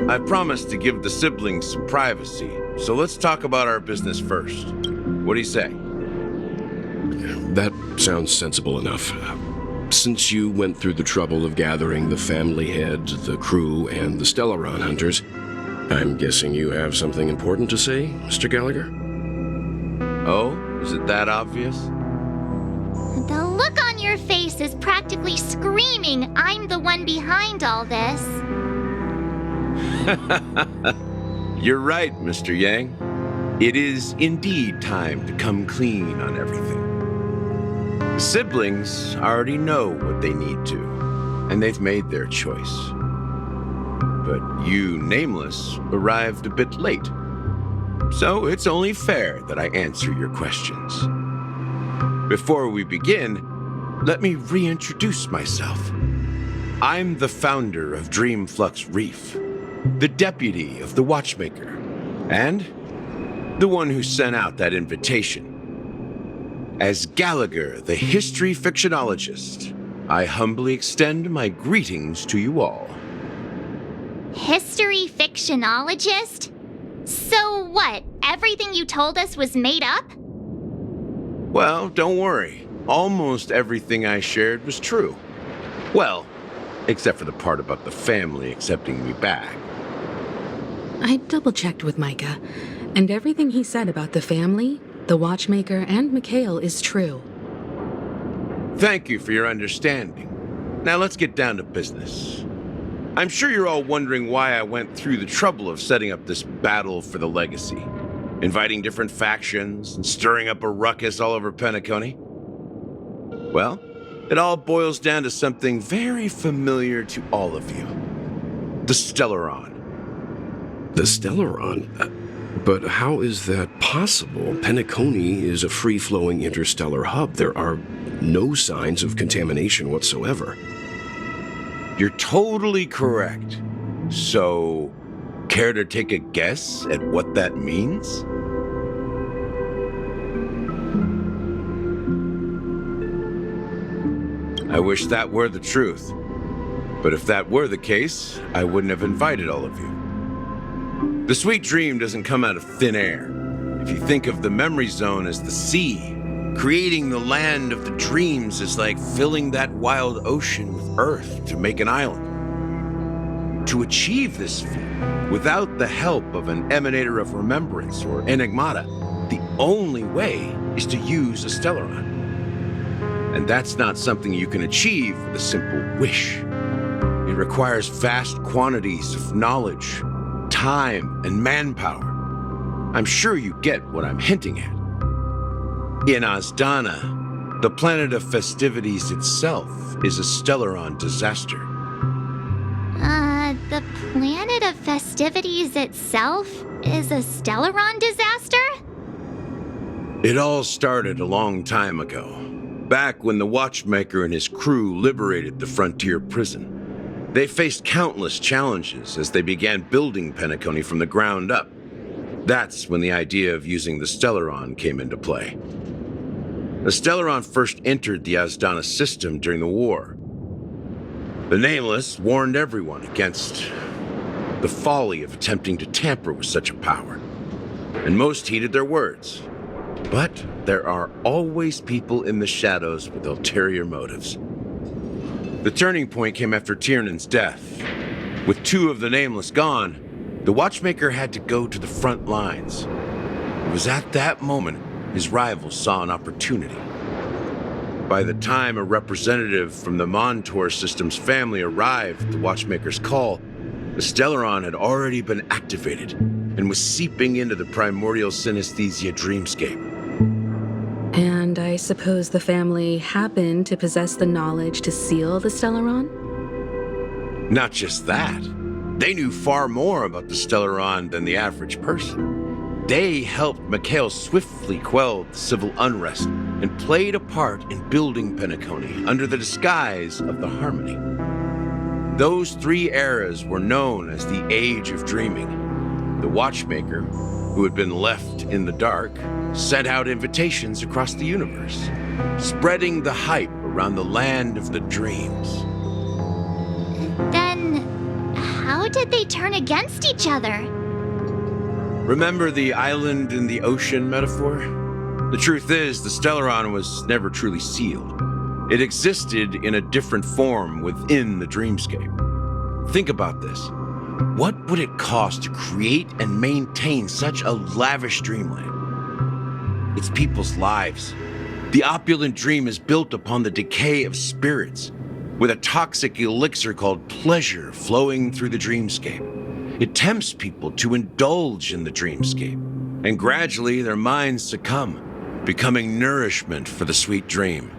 I promised to give the siblings some privacy, so let's talk about our business first. What do you say? That sounds sensible enough. Since you went through the trouble of gathering the family head, the crew, and the Stellaron hunters, I'm guessing you have something important to say, Mr. Gallagher? Oh, is it that obvious? The look on your face is practically screaming, I'm the one behind all this. You're right, Mr. Yang. It is indeed time to come clean on everything. The siblings already know what they need to, and they've made their choice. But you, Nameless, arrived a bit late. So it's only fair that I answer your questions. Before we begin, let me reintroduce myself. I'm the founder of Dreamflux Reef, the deputy of the Watchmaker, and the one who sent out that invitation. As Gallagher, the history fictionologist, I humbly extend my greetings to you all. History fictionologist? So what, everything you told us was made up? Well, don't worry. Almost everything I shared was true. Well, except for the part about the family accepting me back. I double-checked with Micah, and everything he said about the family, the Watchmaker, and Mikhail is true. Thank you for your understanding. Now let's get down to business. I'm sure you're all wondering why I went through the trouble of setting up this battle for the legacy, inviting different factions and stirring up a ruckus all over Penacony. Well, it all boils down to something very familiar to all of you. The Stellaron. The Stellaron? But how is that possible? Penacony is a free-flowing interstellar hub. There are no signs of contamination whatsoever. You're totally correct. So, care to take a guess at what that means? I wish that were the truth. But if that were the case, I wouldn't have invited all of you. The sweet dream doesn't come out of thin air. If you think of the memory zone as the sea, creating the land of the dreams is like filling that wild ocean with earth to make an island. To achieve this feat, without the help of an emanator of remembrance or enigmata, the only way is to use a Stellaron. And that's not something you can achieve with a simple wish. It requires vast quantities of knowledge, time, and manpower. I'm sure you get what I'm hinting at. In Azdana, the planet of festivities itself is a Stellaron disaster. The planet of festivities itself is a Stellaron disaster? It all started a long time ago, back when the Watchmaker and his crew liberated the frontier prison. They faced countless challenges as they began building Penacony from the ground up. That's when the idea of using the Stellaron came into play. The Stellaron first entered the Azdana system during the war. The Nameless warned everyone against the folly of attempting to tamper with such a power, and most heeded their words. But there are always people in the shadows with ulterior motives. The turning point came after Tiernan's death. With two of the Nameless gone, the Watchmaker had to go to the front lines. It was at that moment his rivals saw an opportunity. By the time a representative from the Montour Systems family arrived at the Watchmaker's call, the Stellaron had already been activated and was seeping into the primordial synesthesia dreamscape. And I suppose the family happened to possess the knowledge to seal the Stellaron? Not just that. They knew far more about the Stellaron than the average person. They helped Mikhail swiftly quell the civil unrest and played a part in building Penacony under the disguise of the Harmony. Those three eras were known as the Age of Dreaming. The Watchmaker, who had been left in the dark, sent out invitations across the universe, spreading the hype around the land of the dreams. Then, how did they turn against each other? Remember the island in the ocean metaphor? The truth is, the Stellaron was never truly sealed. It existed in a different form within the dreamscape. Think about this. What would it cost to create and maintain such a lavish dreamland? It's people's lives. The opulent dream is built upon the decay of spirits, with a toxic elixir called pleasure flowing through the dreamscape. It tempts people to indulge in the dreamscape, and gradually their minds succumb, becoming nourishment for the sweet dream.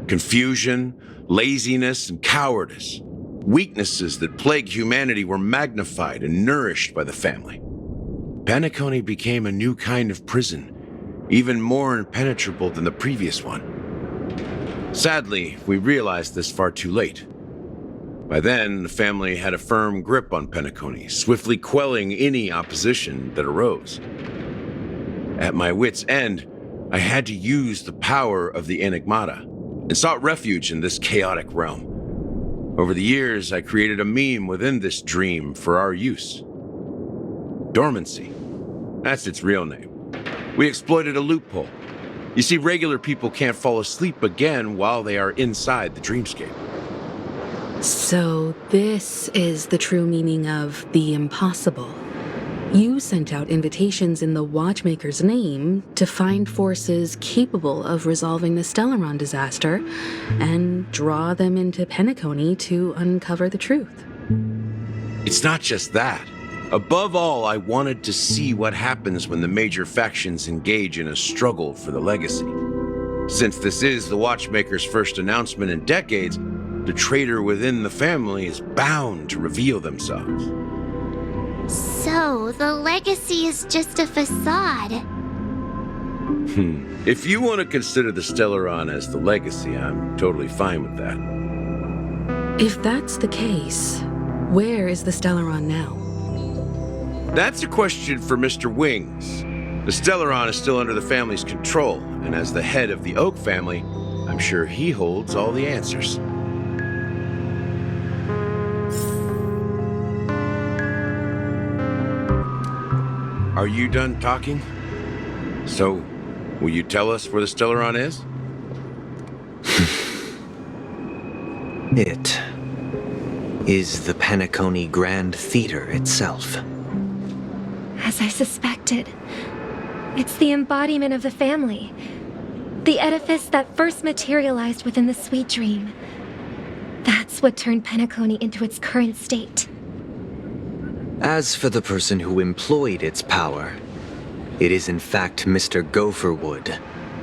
Confusion, laziness, and cowardice, weaknesses that plagued humanity, were magnified and nourished by the family. Penacony became a new kind of prison, even more impenetrable than the previous one. Sadly, we realized this far too late. By then, the family had a firm grip on Penacony, swiftly quelling any opposition that arose. At my wit's end, I had to use the power of the Enigmata, and sought refuge in this chaotic realm. Over the years, I created a meme within this dream for our use. Dormancy. That's its real name. We exploited a loophole. You see, regular people can't fall asleep again while they are inside the dreamscape. So this is the true meaning of the impossible. You sent out invitations in the Watchmaker's name to find forces capable of resolving the Stellaron disaster and draw them into Penacony to uncover the truth. It's not just that. Above all, I wanted to see what happens when the major factions engage in a struggle for the legacy. Since this is the Watchmaker's first announcement in decades, the traitor within the family is bound to reveal themselves. So, the legacy is just a facade. If you want to consider the Stellaron as the legacy, I'm totally fine with that. If that's the case, where is the Stellaron now? That's a question for Mr. Wings. The Stellaron is still under the family's control, and as the head of the Oak family, I'm sure he holds all the answers. Are you done talking? So, will you tell us where the Stellaron is? It is the Penacony Grand Theater itself. As I suspected, it's the embodiment of the family. The edifice that first materialized within the sweet dream. That's what turned Penacony into its current state. As for the person who employed its power, it is in fact Mr. Gopherwood,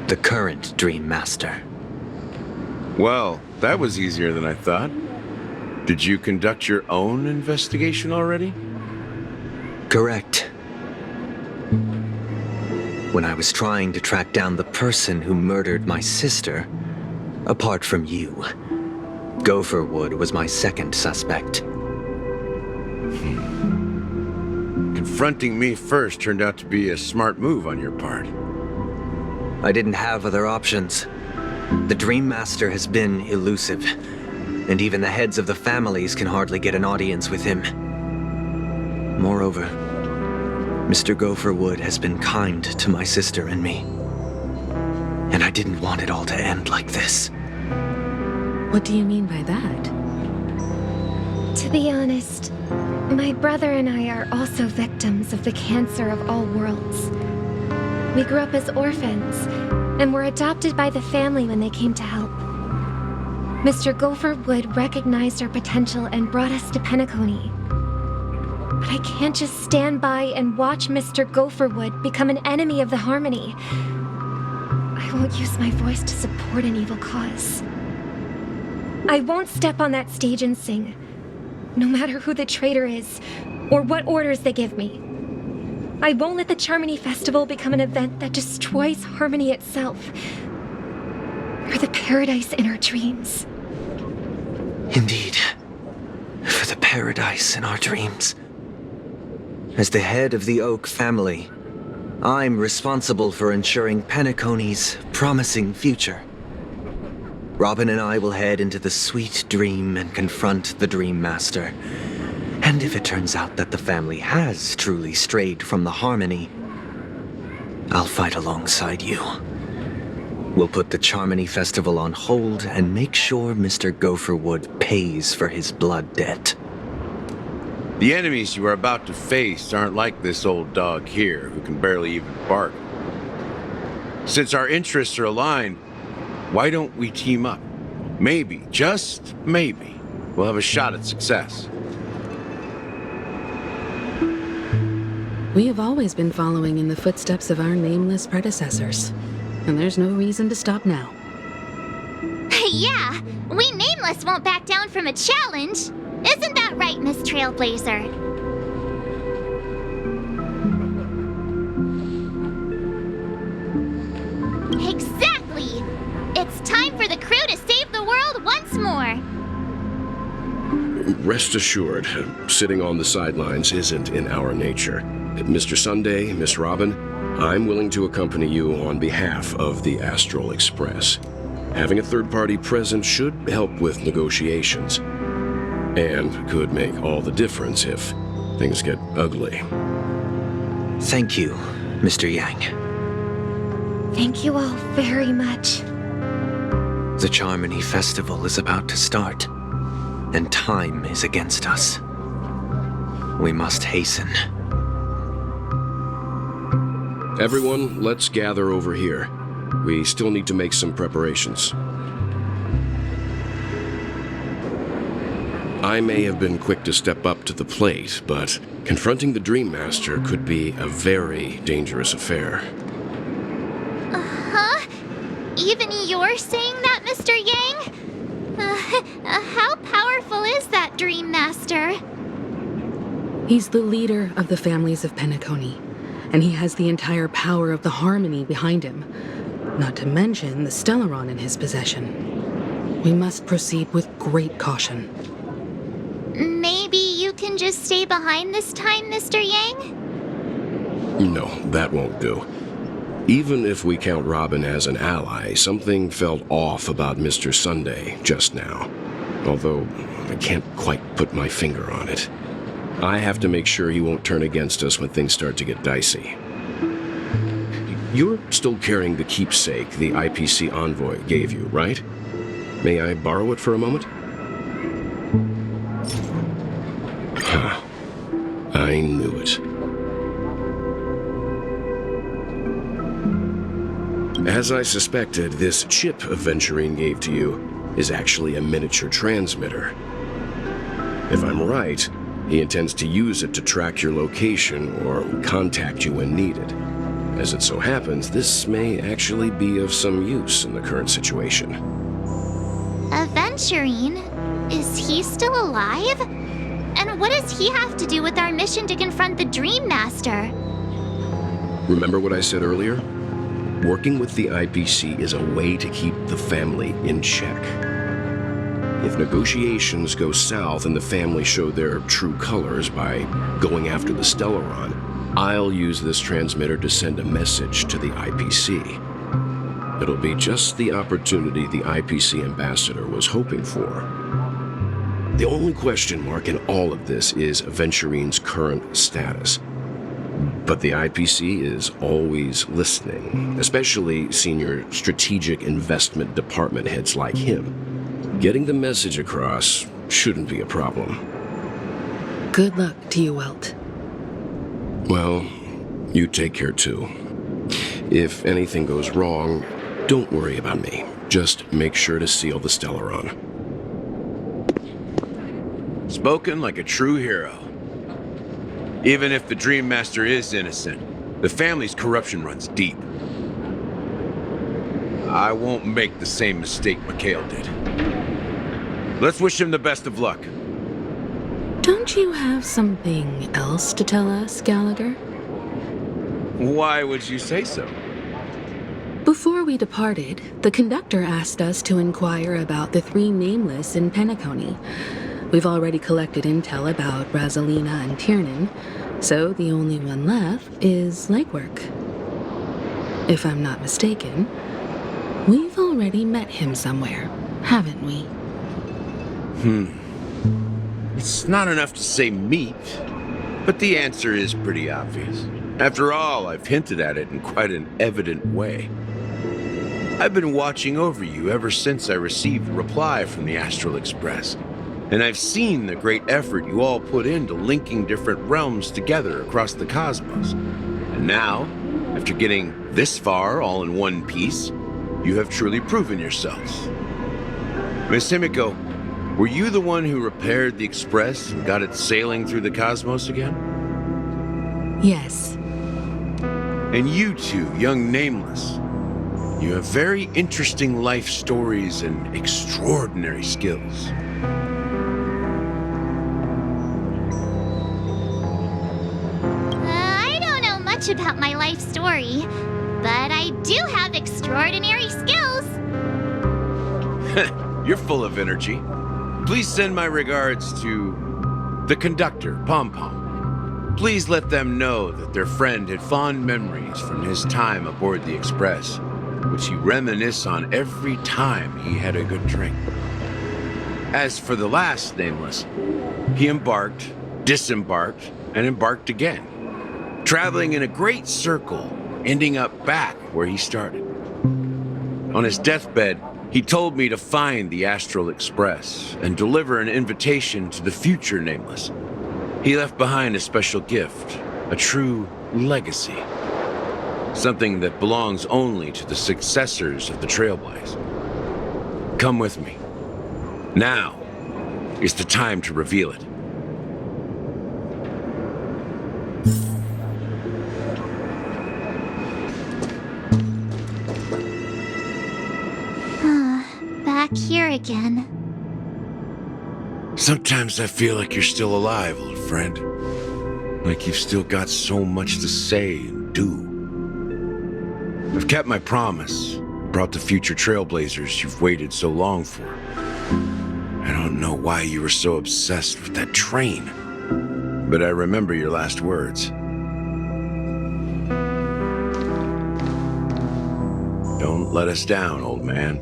the current Dream Master. Well, that was easier than I thought. Did you conduct your own investigation already? Correct. When I was trying to track down the person who murdered my sister, apart from you, Gopherwood was my second suspect. Confronting me first turned out to be a smart move on your part. I didn't have other options. The Dream Master has been elusive, and even the heads of the families can hardly get an audience with him. Moreover, Mr. Gopherwood has been kind to my sister and me, and I didn't want it all to end like this. What do you mean by that? To be honest, my brother and I are also victims of the cancer of all worlds. We grew up as orphans, and were adopted by the family when they came to help. Mr. Gopherwood recognized our potential and brought us to Penacony. But I can't just stand by and watch Mr. Gopherwood become an enemy of the Harmony. I won't use my voice to support an evil cause. I won't step on that stage and sing, no matter who the traitor is, or what orders they give me. I won't let the Charmony Festival become an event that destroys Harmony itself, or the paradise in our dreams. Indeed, for the paradise in our dreams. As the head of the Oak family, I'm responsible for ensuring Penacony's promising future. Robin and I will head into the sweet dream and confront the Dream Master, And if it turns out that the family has truly strayed from the harmony, I'll fight alongside you. We'll put the Charmony Festival on hold and make sure Mr. Gopherwood pays for his blood debt. The enemies you are about to face aren't like this old dog here, who can barely even bark. Since our interests are aligned, why don't we team up? Maybe, just maybe, we'll have a shot at success. We have always been following in the footsteps of our nameless predecessors, and there's no reason to stop now. Yeah, we Nameless won't back down from a challenge. Isn't that right, Miss Trailblazer? Exactly! It's time for the crew to save the world once more! Rest assured, sitting on the sidelines isn't in our nature. Mr. Sunday, Miss Robin, I'm willing to accompany you on behalf of the Astral Express. Having a third party present should help with negotiations, and could make all the difference if things get ugly. Thank you, Mr. Yang. Thank you all very much. The Charmony Festival is about to start, and time is against us. We must hasten. Everyone, let's gather over here. We still need to make some preparations. I may have been quick to step up to the plate, but confronting the Dream Master could be a very dangerous affair. Huh? Even you're saying that, Mr. Yang? How powerful is that Dream Master? He's the leader of the families of Penacony, and he has the entire power of the Harmony behind him, not to mention the Stellaron in his possession. We must proceed with great caution. Maybe you can just stay behind this time, Mr. Yang? No, that won't do. Even if we count Robin as an ally, something felt off about Mr. Sunday just now. Although, I can't quite put my finger on it. I have to make sure he won't turn against us when things start to get dicey. You're still carrying the keepsake the IPC envoy gave you, right? May I borrow it for a moment? Huh. I knew it. As I suspected, this chip Aventurine gave to you is actually a miniature transmitter. If I'm right, he intends to use it to track your location or contact you when needed. As it so happens, this may actually be of some use in the current situation. Aventurine? Is he still alive? And what does he have to do with our mission to confront the Dream Master? Remember what I said earlier? Working with the IPC is a way to keep the family in check. If negotiations go south and the family show their true colors by going after the Stellaron, I'll use this transmitter to send a message to the IPC. It'll be just the opportunity the IPC ambassador was hoping for. The only question mark in all of this is Aventurine's current status. But the IPC is always listening, especially senior strategic investment department heads like him. Getting the message across shouldn't be a problem. Good luck to you, Welt. Well, you take care too. If anything goes wrong, don't worry about me. Just make sure to seal the Stellaron. Spoken like a true hero. Even if the Dream Master is innocent, the family's corruption runs deep. I won't make the same mistake Mikhail did. Let's wish him the best of luck. Don't you have something else to tell us, Gallagher? Why would you say so? Before we departed, the conductor asked us to inquire about the three Nameless in Penacony. We've already collected intel about Rosalina and Tiernan, so the only one left is legwork. If I'm not mistaken, we've already met him somewhere, haven't we? It's not enough to say meat, but the answer is pretty obvious. After all, I've hinted at it in quite an evident way. I've been watching over you ever since I received a reply from the Astral Express, and I've seen the great effort you all put into linking different realms together across the cosmos. And now, after getting this far all in one piece, you have truly proven yourselves. Miss Himiko, were you the one who repaired the Express and got it sailing through the cosmos again? Yes. And you two, young Nameless, you have very interesting life stories and extraordinary skills. I don't know much about my life story, but I do have extraordinary skills. You're full of energy. Please send my regards to the conductor, Pom Pom. Please let them know that their friend had fond memories from his time aboard the Express, which he reminisced on every time he had a good drink. As for the last Nameless, he embarked, disembarked, and embarked again, traveling in a great circle, ending up back where he started. On his deathbed, he told me to find the Astral Express and deliver an invitation to the future Nameless. He left behind a special gift, a true legacy. Something that belongs only to the successors of the Trailblaze. Come with me. Now is the time to reveal it. Back here again. Sometimes I feel like you're still alive, old friend. Like you've still got so much to say and do. I've kept my promise, brought the future Trailblazers you've waited so long for. I don't know why you were so obsessed with that train, but I remember your last words. Don't let us down, old man.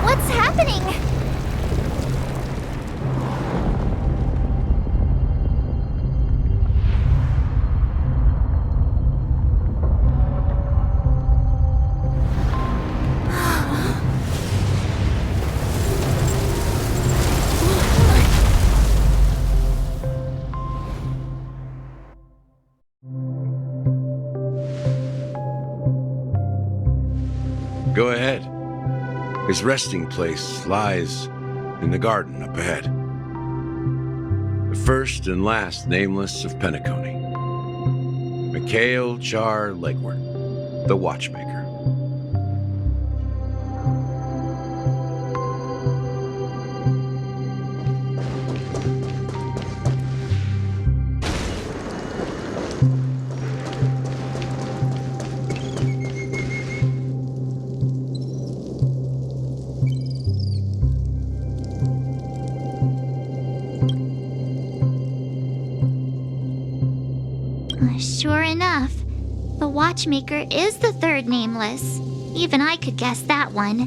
What's happening? Go ahead. His resting place lies in the garden up ahead. The first and last Nameless of Penacony. Mikhail Char Legward, the Watchmaker. Sure enough, the Watchmaker is the third Nameless. Even I could guess that one.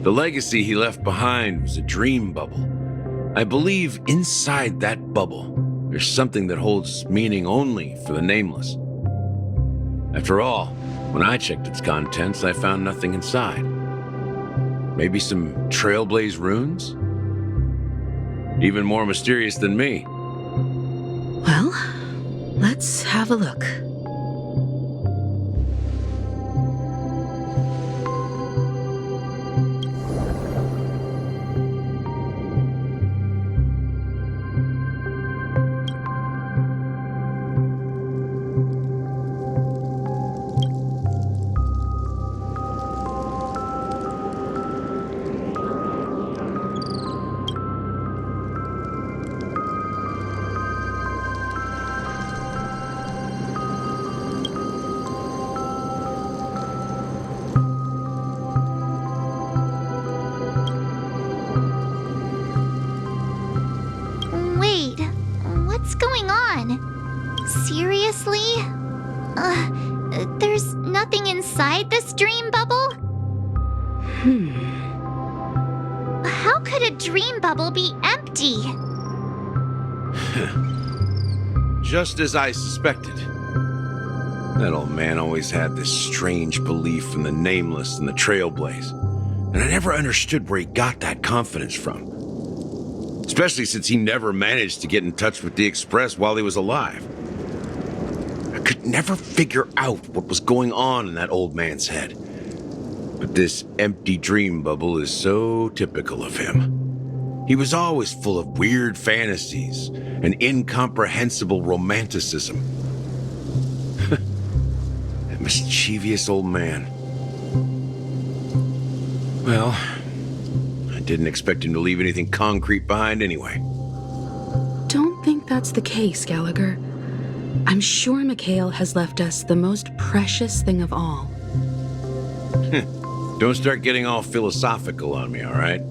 The legacy he left behind was a dream bubble. I believe inside that bubble, there's something that holds meaning only for the Nameless. After all, when I checked its contents, I found nothing inside. Maybe some Trailblaze runes? Even more mysterious than me. Well, let's have a look. Wait, what's going on? Seriously? there's nothing inside this dream bubble? How could a dream bubble be empty? Just as I suspected. That old man always had this strange belief in the nameless and the trailblaze, and I never understood where he got that confidence from. Especially since he never managed to get in touch with the Express while he was alive. I could never figure out what was going on in that old man's head. But this empty dream bubble is so typical of him. He was always full of weird fantasies and incomprehensible romanticism. That mischievous old man. Well, I didn't expect him to leave anything concrete behind anyway. Don't think that's the case, Gallagher. I'm sure Mikhail has left us the most precious thing of all. Don't start getting all philosophical on me, all right?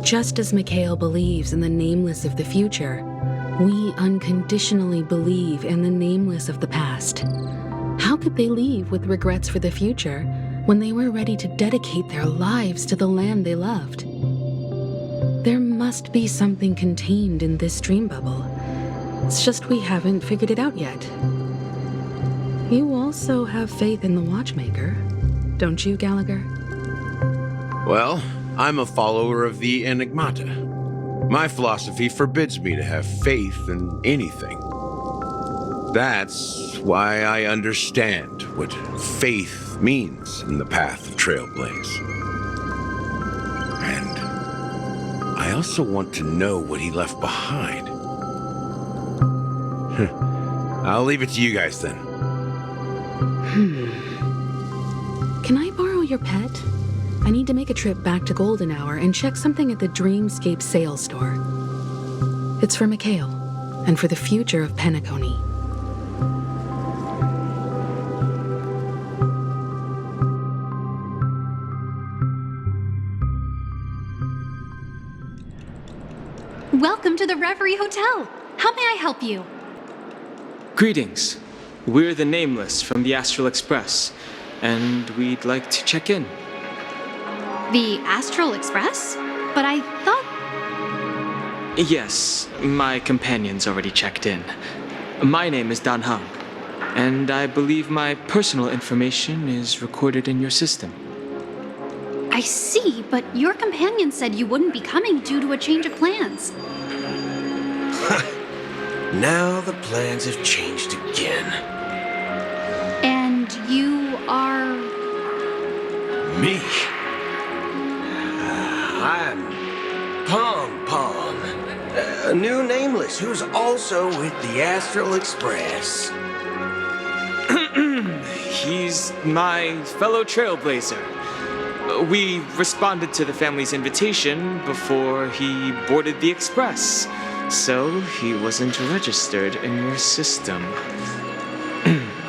Just as Mikhail believes in the nameless of the future, we unconditionally believe in the nameless of the past. How could they leave with regrets for the future when they were ready to dedicate their lives to the land they loved? There must be something contained in this dream bubble. It's just we haven't figured it out yet. You also have faith in the Watchmaker, don't you, Gallagher? Well, I'm a follower of the Enigmata. My philosophy forbids me to have faith in anything. That's why I understand what faith means in the path of Trailblaze. And I also want to know what he left behind. I'll leave it to you guys then. Can I borrow your pet? I need to make a trip back to Golden Hour and check something at the Dreamscape sales store. It's for Mikhail, and for the future of Penacony. Welcome to the Reverie Hotel. How may I help you? Greetings. We're the Nameless from the Astral Express, and we'd like to check in. The Astral Express? But I thought... Yes, my companion's already checked in. My name is Dan Hung, and I believe my personal information is recorded in your system. I see, but your companion said you wouldn't be coming due to a change of plans. Now the plans have changed again. And you are... Me? I'm Pom Pom, a new nameless who's also with the Astral Express. He's my fellow trailblazer. We responded to the family's invitation before he boarded the express, so he wasn't registered in your system.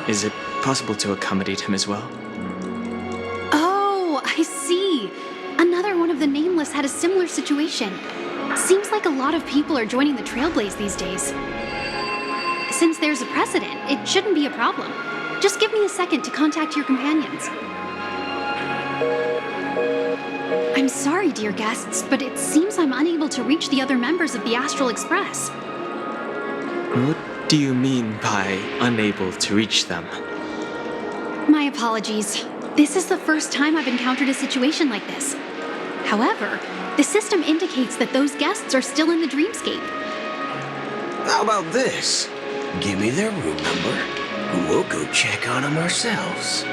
Is it possible to accommodate him as well? Oh, I see. Another one of the Nameless had a similar situation. Seems like a lot of people are joining the Trailblaze these days. Since there's a precedent, it shouldn't be a problem. Just give me a second to contact your companions. I'm sorry, dear guests, but it seems I'm unable to reach the other members of the Astral Express. What do you mean by unable to reach them? My apologies. This is the first time I've encountered a situation like this. However, the system indicates that those guests are still in the dreamscape. How about this? Give me their room number, and we'll go check on them ourselves.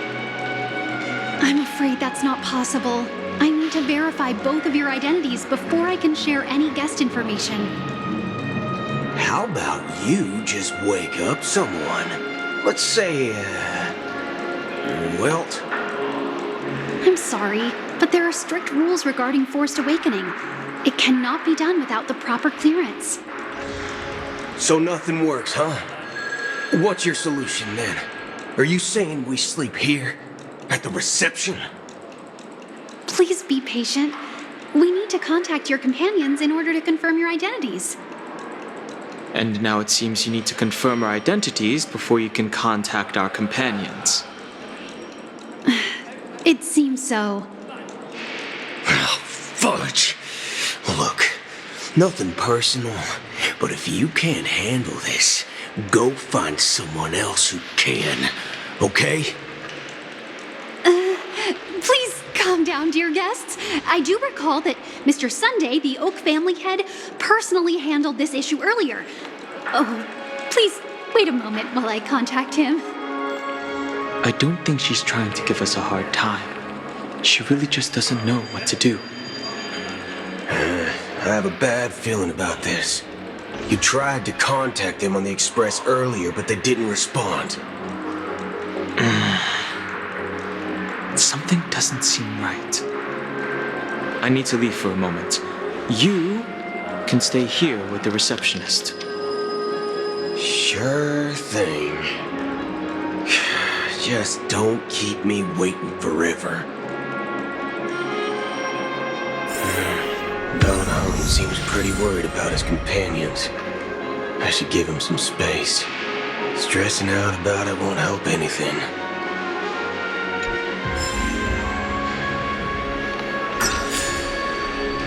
I'm afraid that's not possible. I need to verify both of your identities before I can share any guest information. How about you just wake up someone? Let's say, Welt? I'm sorry, but there are strict rules regarding forced awakening. It cannot be done without the proper clearance. So nothing works, huh? What's your solution then? Are you saying we sleep here? At the reception? Please be patient. We need to contact your companions in order to confirm your identities. And now it seems you need to confirm our identities before you can contact our companions. It seems so. Oh, fudge. Look, nothing personal, but if you can't handle this, go find someone else who can, okay? Please calm down, dear guests. I do recall that Mr. Sunday, the Oak family head, personally handled this issue earlier. Oh, please wait a moment while I contact him. I don't think she's trying to give us a hard time. She really just doesn't know what to do. I have a bad feeling about this. You tried to contact them on the express earlier, but they didn't respond. Something doesn't seem right. I need to leave for a moment. You can stay here with the receptionist. Sure thing. Just don't keep me waiting forever. Valentine seems pretty worried about his companions. I should give him some space. Stressing out about it won't help anything.